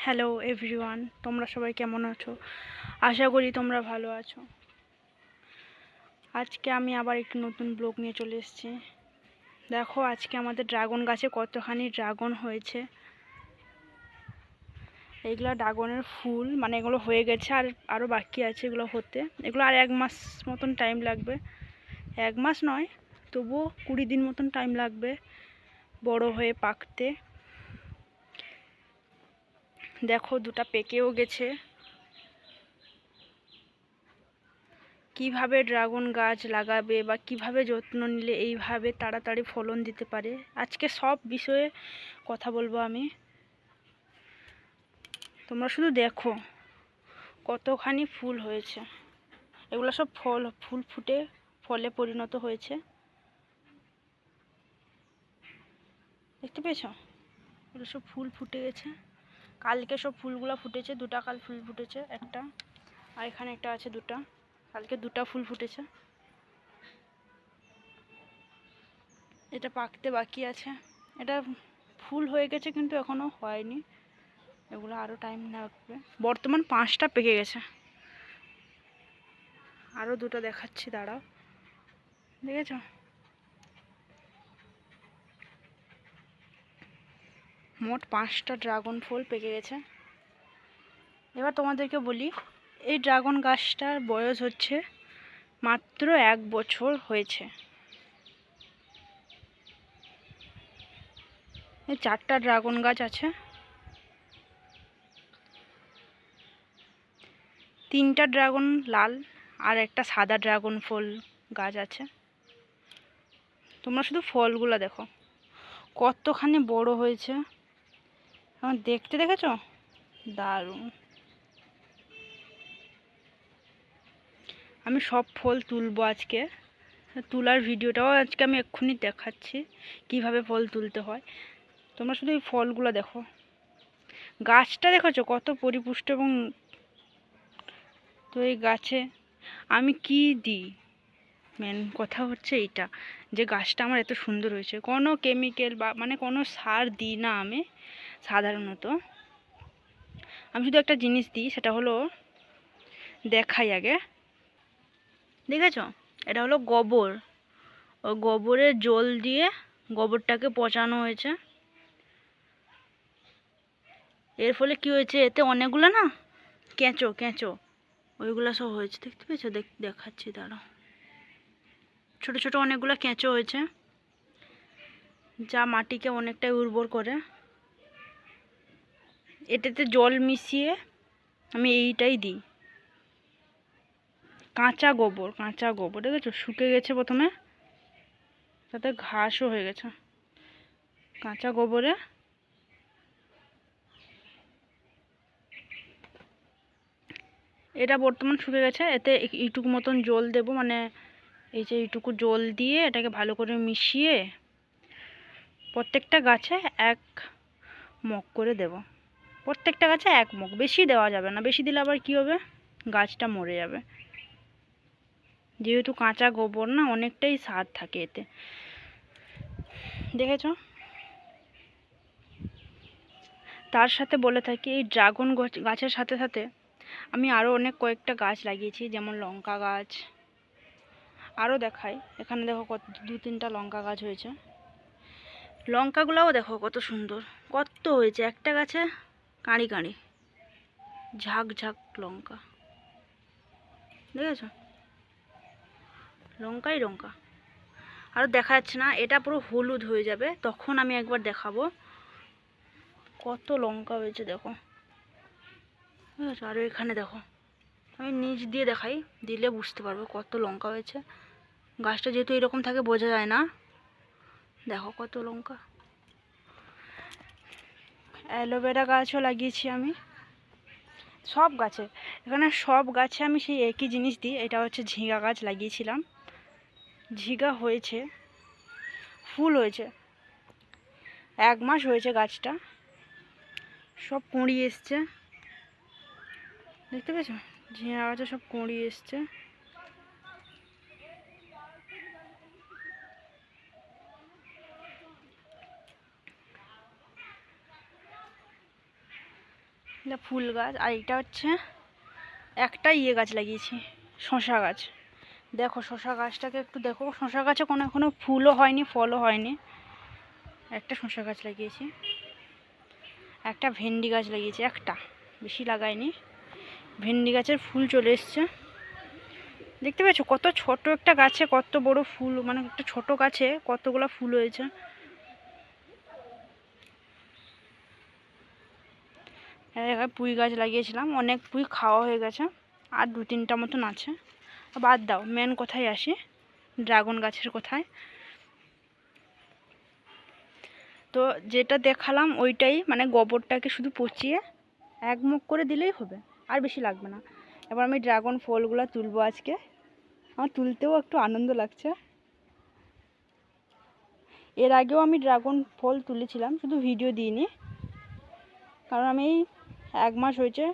Hello everyone, তোমরা সবাই কেমন আছো? আশা করি তোমরা ভালো আছো। আজকে আমি আবার একটি নতুন ব্লগ নিয়ে চলে এসেছি। দেখো আজকে আমাদের ড্রাগন গাছে কতখানি ড্রাগন হয়েছে। এইগুলো ড্রাগনের ফুল, মানে এগুলো হয়ে গেছে, আর আরও বাকি আছে এগুলো হতে। এগুলো আর 1 মাস মতন টাইম লাগবে। 1 মাস নয়, তবুও 20 দিন মতন টাইম লাগবে বড় হয়ে পাকতে। দেখো দুটা পেকেও গেছে। কিভাবে ড্রাগন গাছ লাগাবে বা কিভাবে যত্ন নিলে এইভাবে তাড়াতাড়ি ফলন দিতে পারে, আজকে সব বিষয়ে কথা বলবো আমি। তোমরা শুধু দেখো কতখানি ফুল হয়েছে। এগুলো সব ফুল ফুটে ফলে পরিণত হয়েছে, দেখতে পেয়েছো? এগুলো সব ফুল ফুটে গেছে। কালকে সব ফুলগুলো ফুটেছে, দুটা কাল ফুল ফুটেছে, একটা আর এখানে একটা আছে, দুটা। কালকে দুটা ফুল ফুটেছে। এটা পাকতে বাকি আছে। এটা ফুল হয়ে গেছে কিন্তু এখনো হয়নি, এগুলো আরও টাইম লাগবে। বর্তমান 5টা পেকে গেছে, আরও দুটো দেখাচ্ছি, দাঁড়াও। দেখেছ? মোট 5টা ড্রাগন ফল পেকে গেছে। এবার তোমাদেরকে বলি, এই ড্রাগন গাছটার বয়স হচ্ছে মাত্র 1 বছর হয়েছে। এই 4টা ড্রাগন গাছ আছে, 3টা ড্রাগন লাল আর একটা সাদা ড্রাগন ফল গাছ আছে। তোমরা শুধু ফলগুলো দেখো কতখানি বড় হয়েছে। আমার দেখতে দেখেছো? দারুণ। আমি সব ফল তুলবো আজকে, তোলার ভিডিওটাও আজকে আমি এক্ষুনি দেখাচ্ছি কিভাবে ফল তুলতে হয়। তোমরা শুধু এই ফলগুলো দেখো, গাছটা দেখেছো কত পরিপুষ্ট। এবং তো এই গাছে আমি কি দিই, মেন কথা হচ্ছে এইটা, যে গাছটা আমার এত সুন্দর হয়েছে। কোনো কেমিক্যাল বা মানে কোনো সার দিই না আমি সাধারণত। আমি শুধু একটা জিনিস দিই, সেটা হলো, দেখাই আগে, দেখেছো? এটা হলো গোবর। ওই গোবরের জল দিয়ে গোবরটাকে পচানো হয়েছে। এর ফলে কি হয়েছে, এতে অনেকগুলো না কেঁচো কেঁচো ওইগুলো সব হয়েছে, দেখতে পেয়েছো? দেখাচ্ছি, দাঁড়াও। ছোট ছোট অনেকগুলো কেঁচো হয়েছে, যা মাটিকে অনেকটাই উর্বর করে। এটাতে জল মিশিয়ে আমি এইটাই দিই, কাঁচা গোবর। কাঁচা গোবর দেখেছো শুকে গেছে প্রথমে, তাতে ঘাসও হয়ে গেছে। কাঁচা গোবরে এটা বর্তমান শুকে গেছে, এতে এইটুকু মতন জল দেব, মানে এই যে এইটুকু জল দিয়ে এটাকে ভালো করে মিশিয়ে প্রত্যেকটা গাছে 1 মগ করে দেব। প্রত্যেকটা গাছে 1 মগ, বেশি দেওয়া যাবে না। বেশি দিলে আবার কি হবে, গাছটা মরে যাবে। যেহেতু কাঁচা গোবর না, অনেকটাই স্বাদ থাকে এতে, দেখেছো? তার সাথে বলে থাকি, এই ড্রাগন গাছের সাথে সাথে আমি আরও অনেক কয়েকটা গাছ লাগিয়েছি, যেমন লঙ্কা গাছ। আরও দেখাই, এখানে দেখো কত 2-3টা লঙ্কা গাছ হয়েছে। লঙ্কাগুলোও দেখো কত সুন্দর, কত হয়েছে একটা গাছে, কাঁড়ি কাঁড়ি ঝাঁক ঝাঁক লঙ্কা, দেখেছো? লঙ্কাই লঙ্কা। আর দেখা যাচ্ছে না, এটা পুরো হলুদ হয়ে যাবে, তখন আমি একবার দেখাবো কত লঙ্কা হয়েছে। দেখো, ঠিক আছে? আর এখানে দেখো, আমি নিচ দিয়ে দেখাই, দিলে বুঝতে পারবে কত লঙ্কা হয়েছে। গাছটা যেহেতু এরকম থাকে বোঝা যায় না, দেখো কত লঙ্কা। অ্যালোভেরা গাছও লাগিয়েছি আমি। সব গাছে, এখানে সব গাছে আমি সেই একই জিনিস দিই। এটা হচ্ছে ঝিঙা গাছ লাগিয়েছিলাম, ঝিঙা হয়েছে, ফুল হয়েছে। 1 মাস হয়েছে গাছটা, সব কুঁড়ি এসছে, দেখতে পেয়েছো? ঝিঙা গাছে সব কুঁড়ি এসছে। এটা ফুল গাছ, আর এটা হচ্ছে একটা গাছ লাগিয়েছি, শশা গাছ। দেখো শশা গাছটাকে একটু দেখো, শশা গাছে এখনো ফুলও হয়নি, ফলও হয়নি। একটা শশা গাছ লাগিয়েছি, একটা ভেন্ডি গাছ লাগিয়েছি, একটা, বেশি লাগাইনি। ভেন্ডি গাছের ফুল চলে এসছে, দেখতে পাচ্ছ কত ছোট একটা গাছে কত বড় ফুল, মানে একটা ছোট গাছে কতগুলো ফুল হয়েছে। পুঁই গাছ লাগিয়েছিলাম, অনেক পুঁই খাওয়া হয়ে গেছে, আর 2-3টা মতন আছে। বাদ দাও, মেন কথায় আসি, ড্রাগন গাছের কথায়। তো যেটা দেখালাম ওইটাই, মানে গোবরটাকে শুধু পচিয়ে এক মুখ করে দিলেই হবে, আর বেশি লাগবে না। এবার আমি ড্রাগন ফলগুলো তুলবো আজকে, আমার তুলতেও একটু আনন্দ লাগছে। এর আগেও আমি ড্রাগন ফল তুলেছিলাম, শুধু ভিডিও দিইনি, কারণ আমি 1 মাস হয়েছে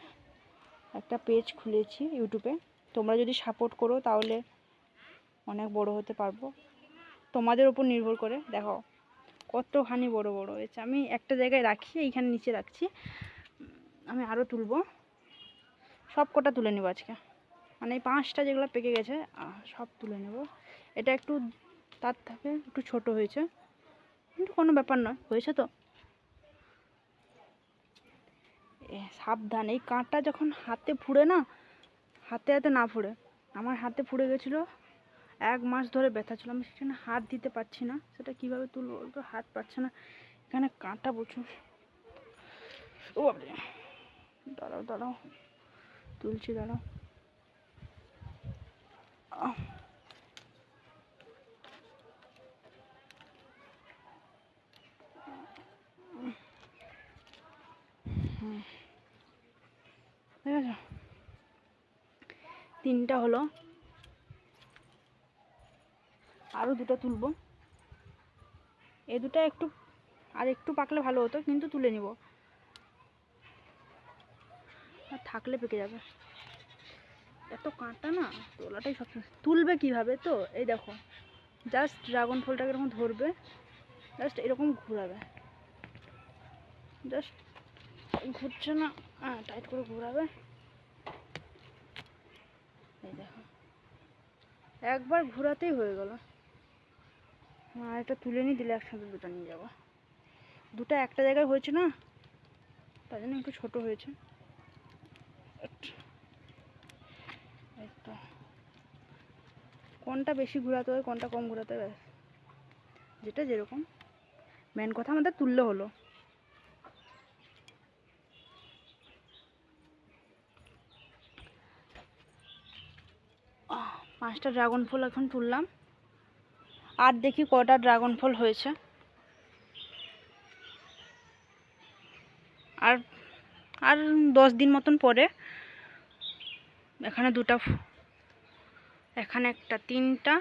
একটা পেজ খুলেছি ইউটিউবে। তোমরা যদি সাপোর্ট করো তাহলে অনেক বড় হতে পারবো, তোমাদের উপর নির্ভর করে। দেখো কতখানি বড় বড় হয়েছে, আমি একটা জায়গায় রাখি, এইখানে নিচে রাখছি, আমি আরও তুলবো, সব কটা তুলে নেবো আজকে। মানে এই 5টা যেগুলো পেকে গেছে সব তুলে নেব। এটা একটু তার থেকে একটু ছোট হয়েছে, কিন্তু কোনো ব্যাপার নয়, হয়েছে তো। সাবধান, এই কাঁটা যখন হাতে ফুঁড়ে না, হাতে না ফুঁড়ে, আমার হাতে ফুঁড়ে গেছিলো, 1 মাস ধরে ব্যথা ছিল, আমি সেখানে হাত দিতে পারছি না, সেটা কীভাবে তুলবো, তো হাত পাচ্ছে না, এখানে কাঁটা প্রচুর। ও বাবা, দাঁড়াও দাঁড়াও, তুলছি, দাঁড়াও। ঠিক আছে, 3টা হলো, আরও 2টা তুলবো। এই 2টা একটু আর একটু পাকলে ভালো হতো, কিন্তু তুলে নিব, আর থাকলে পেকে যাবে। এত কাঁটা না, তোলাটাই সব। তুলবে কিভাবে তো, এই দেখো, জাস্ট ড্রাগন ফলটাকে এরকম ধরবে, জাস্ট এরকম ঘোরাবে, জাস্ট ঘুরছে না, টাইট করে ঘোরাবে, এই দেখো, একবার ঘোরাতেই হয়ে গেল। আর এটা তুলে নিয়ে দিলে একসাথে 2টা নিয়ে যাবো, 2টা একটা জায়গায় হয়েছে না, তার জন্য একটু ছোট হয়েছে। কোনটা বেশি ঘোরাতে হয়, কোনটা কম ঘোরাতে হয়, যেটা যেরকম, মেন কথা আমাদের তুললে হলো। পাঁচটা ড্রাগন ফল এখন তুললাম, আর দেখি কটা ড্রাগন ফল হয়েছে। আর আর 10 দিন মতন পরে এখানে 2টা, এখানে একটা, 3টা,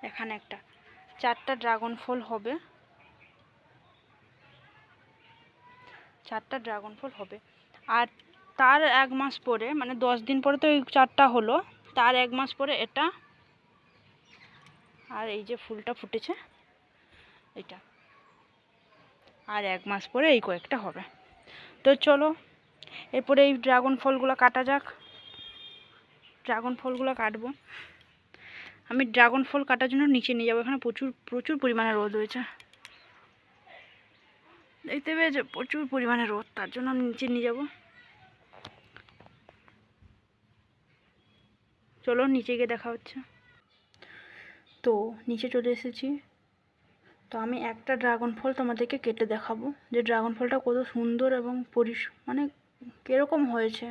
এখানে একটা, 4টা ড্রাগন ফল হবে, 4টা ড্রাগন ফল হবে। আর তার 1 মাস পরে, মানে 10 দিন পরে তো এই 4টা হলো, তার 1 মাস পরে এটা, আর এই যে ফুলটা ফুটেছে এটা, আর 1 মাস পরে এই কয়েকটা হবে। তো চলো এরপরে এই ড্রাগন ফলগুলো কাটা যাক, ড্রাগন ফলগুলো কাটবো। আমি ড্রাগন ফল কাটার জন্য নিচে নিয়ে যাবো, এখানে প্রচুর প্রচুর পরিমাণে রোদ হয়েছে, দেখতে পেয়েছো, প্রচুর পরিমাণে রোদ, তার জন্য আমি নিচে নিয়ে যাব। চলো নিচে গিয়ে দেখা হচ্ছে। তো নিচে চলে এসেছি, তো আমি একটা ড্রাগন ফল তোমাদেরকে কেটে দেখাবো, যে ড্রাগন ফলটা কত সুন্দর এবং মানে কীরকম হয়েছে।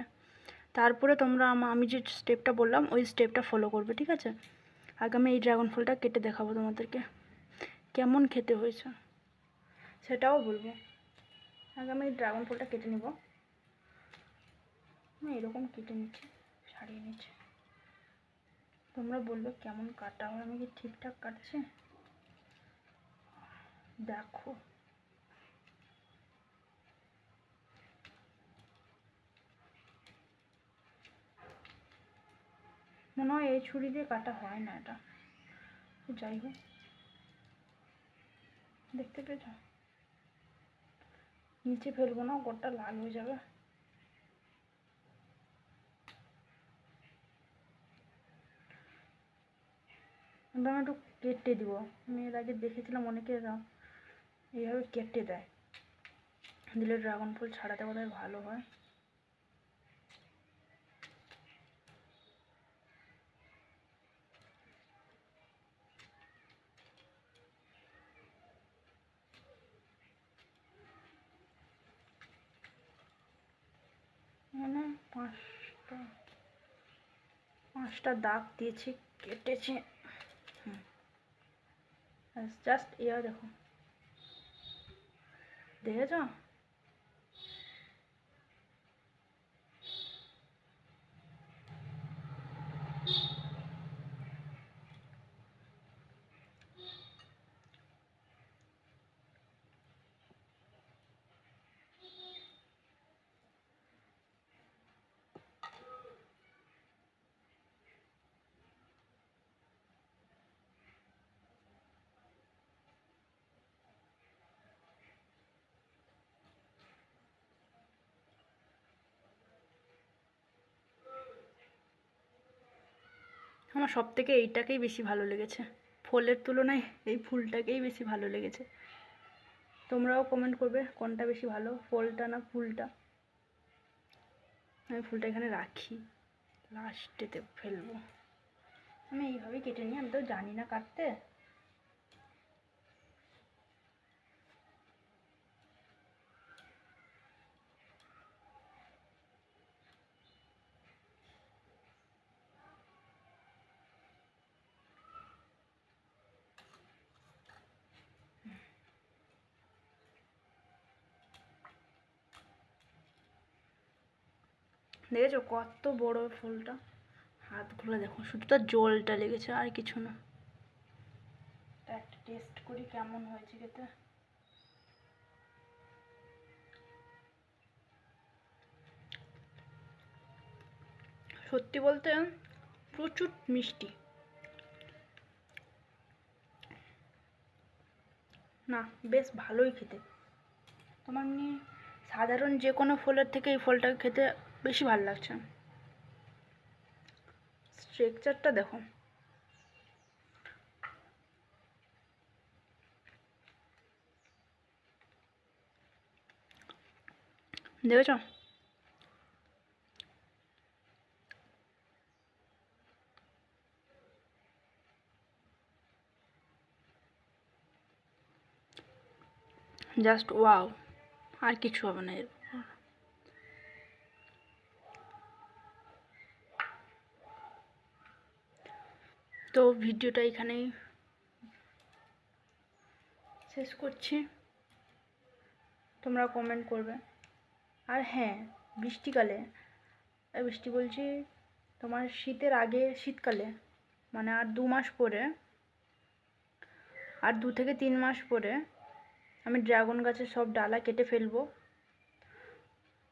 তারপরে তোমরা আমি যে স্টেপটা বললাম ওই স্টেপটা ফলো করবে, ঠিক আছে। আগে আমি এই ড্রাগন ফলটা কেটে দেখাবো তোমাদেরকে, কেমন খেতে হয়েছে সেটাও বলবো। আগে আমি এই ড্রাগন ফলটা কেটে নেব, আমি এরকম কেটে নিচ্ছি, ছাড়িয়ে নিচ্ছি, তোমরা বলবে কেমন কাটা হয়, আমি কি ঠিকঠাক কাটছি। দেখো মনে হয় এই ছুরি দিয়ে কাটা হয় না, এটা যাই হোক, দেখতে পেয়েছ, নিচে ফেলবো না, গোটা লাল হয়ে যাবে। আমি একটু কেটে দিব। আমি এর আগে দেখেছিলাম অনেকে এইভাবে কেটে দেয়, দিলে ড্রাগন ফল ছাড়াতে বোধহয় ভালো হয়। মানে পাঁচটা দাগ দিয়েছি, কেটেছি। জাস্ট ইয়া দেখো, দেখেছ? আমার সব থেকে এইটাকেই বেশি ভালো লেগেছে, ফুলের তুলনায় এই ফুলটাকেই বেশি ভালো লেগেছে। তোমরাও কমেন্ট করবে কোনটা বেশি ভালো, ফুলটা না ফুলটা। আমি ফুলটা এখানে রাখি, লাস্টেতে ফেলবো। আমি এইভাবেই কেটে নিই, আমি তো জানি না কাটতে। দেখেছো কত বড় ফুলটা? হাতগুলো দেখো, শুধু তার জলটা লেগেছে, আর কিছু না। একটা টেস্ট করি কেমন হয়েছে খেতে। সত্যি বলতে প্রচুর মিষ্টি। না, বেশ ভালোই খেতে। তোমার এমনি সাধারণ যে কোনো ফলের থেকে এই ফলটাকে খেতে বেশি ভালো লাগছে। স্ট্রাকচারটা দেখো, দেখেছ? জাস্ট ওয়াও, আর কিছু হবে না এর। তো ভিডিওটা এখানেই শেষ করছি, তোমরা কমেন্ট করবে। আর হ্যাঁ, বৃষ্টিকালে, বৃষ্টি বলছি তোমার শীতের আগে, শীতকালে মানে আর 2 মাস পরে, আর 2 থেকে 3 মাস পরে আমি ড্রাগন গাছের সব ডালা কেটে ফেলবো।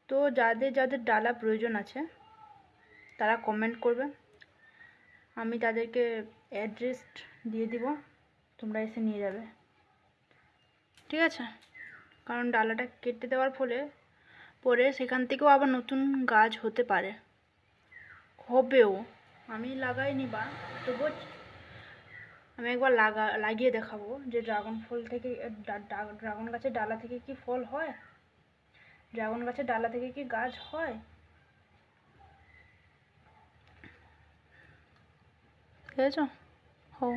তো যাদের যাদের ডালা প্রয়োজন আছে তারা কমেন্ট করবে, আমি তাদেরকে অ্যাড্রেস দিয়ে দিব, তোমরা এসে নিয়ে যাবে, ঠিক আছে? কারণ ডালাটা কেটে দেওয়ার ফলে পরে সেখান থেকেও আবার নতুন গাছ হতে পারে, হবেও। আমি লাগাইনি বা, তবুও আমি একবার লাগিয়ে দেখাবো যে ড্রাগন ফল থেকে, ড্রাগন গাছের ডালা থেকে কি ফল হয়, ড্রাগন গাছের ডালা থেকে কি গাছ হয়। ঠিক আছে? হো।